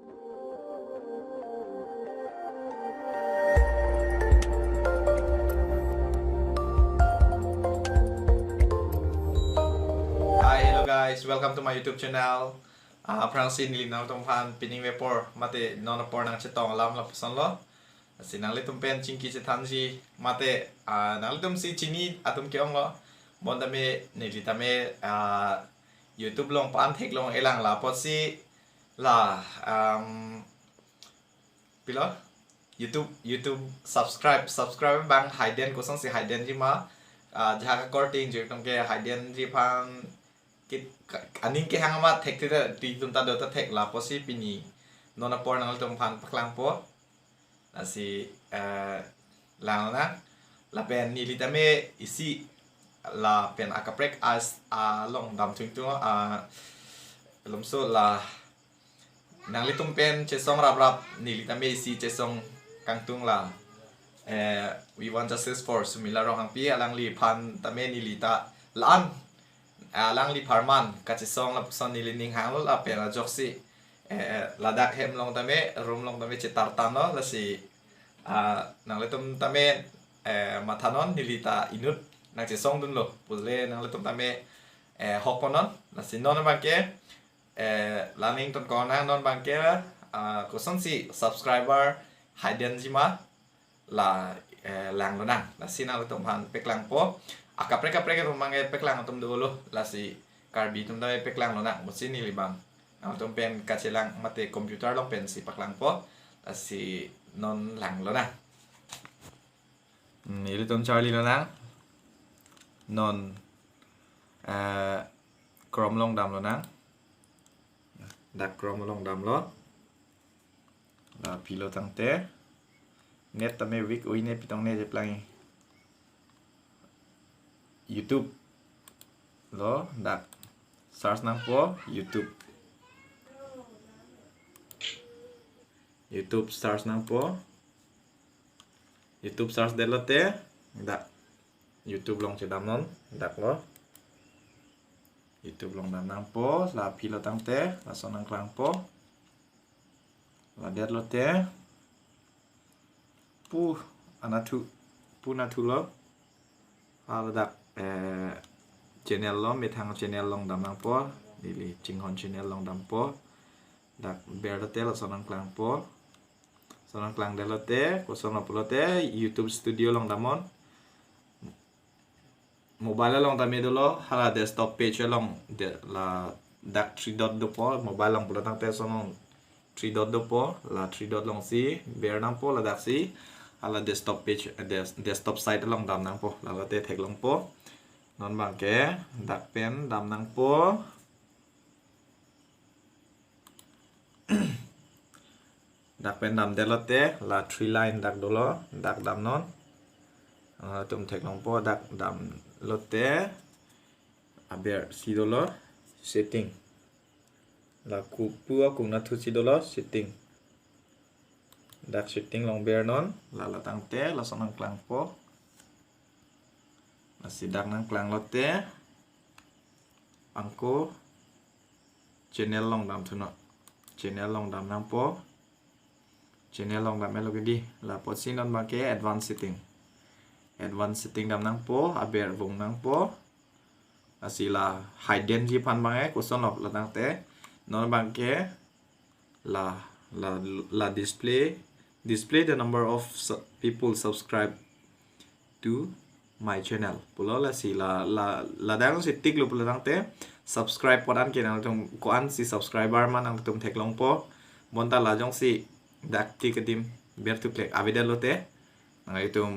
Hi, hello guys, welcome to my YouTube channel. Prangsin nilinaw tong pan pining vapor mate non por nang chetong lam la pusan lo. Sinang litum pen cingki cetan si mate nang litum si cini atum keong lo. Bon tame nilitame YouTube long pan tek long elang la pot si la pilo YouTube subscribe bang hidden kosong si hidden ji ma jaha korting je tong ke hidden ji pan aning ke hang ma thek ti tum ta do ta thek la po si pini nona por nang tum phan paklang po asi lang na la pen ni li tame isi la pen akaprek as long dam chung tu lom so la nang li tum pen che song rap ni li tame isi che song kang tung la we want justice for sumila rong hang pi alang li phan tame ni li ta lan lang li parman kachi song la son ni lining hang lo la pera joksi ladak hem long tame room long tame chitar tan lo la si nang le tum tame mathanon nilita inut nang chi song dun lo pule nang le tum tame hokonon la si non bangke laning ton kon hang non bangke ko son si subscriber hidden jima la lang lo nang la si nang le tum han peklang po akaprek rumangge peklang tum dulu la si karbi tum dai peklang lo na musin ni libang tum pen kacelang mate komputer long pen si paklang po la si non lang lo na ini tum charlie lo na non chrome long dam lo na dak chrome long dam lo la pilo tang te net tame week uine pitong ne je plangi YouTube lo dak search nang po YouTube search nang po YouTube search de lo te dak YouTube long che dam non dak lo YouTube long dam nang po la pilo tang te la son nang klang po la det lo te pu natu lo ala dak channel lo mi thang channel long dam nang po dili chinghon channel long dam po dak ber te la sonang klang po sonang klang de lo te ko sono po te YouTube studio long damon mobile long dam do lo hala desktop page long de la dak 3 dot do po mobile long po tang te sono 3 dot do po la 3 dot long si ber nang po la dak si ala desktop page desktop site long dam nang po la te thek long po non bang ke dak pen dam nang po dak pen dam de lo te la 3 line dak do lo dak dam non tum thek long po dak dam lo te aber si do lo setting la ku pu ku na thu si do lo setting dak setting long ber non la tang te la sonang klang po la sidak nang klang lo te angko channel long dam thuno channel long dam nang po channel long dam melo di la pot sin non ba ke advanced setting dam nang po aber vung nang po asila hidden ji pan bangai ko son op la tang te non bang ke la display the number of people subscribe to my channel pulo la si la dang si tik lu pulo dang te subscribe podan ke nang tum ko an si subscriber man nang tum thek long po monta la jong si dak ti kedim ber tu click avida lo te nang itum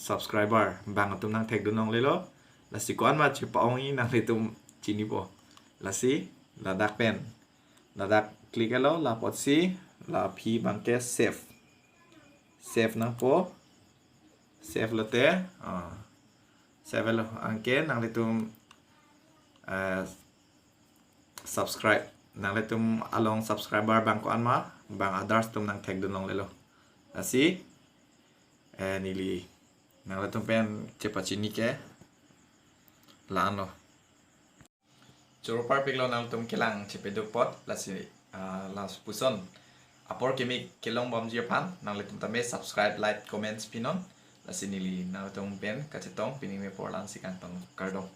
subscriber bang tum nang thek du nong le lo la si ko an ma chi paong i nang le tum chini po la si la dak pen la dak click lo la pot si la pi bang ke save nang po save lo te save lo angke nang le tum subscribe nang le tum along subscriber bang ko an ma bang others tum nang thek dun long le lo asi nili nang le tum pen chepa chini ke la an lo choro par pik lo nang tum kilang chepe du pot la si Las puson apor kemi kelong bom je pan nang le tum tame subscribe like comments pinon la sinili na tong pen ka chetong pining me por lan sikang tong kardong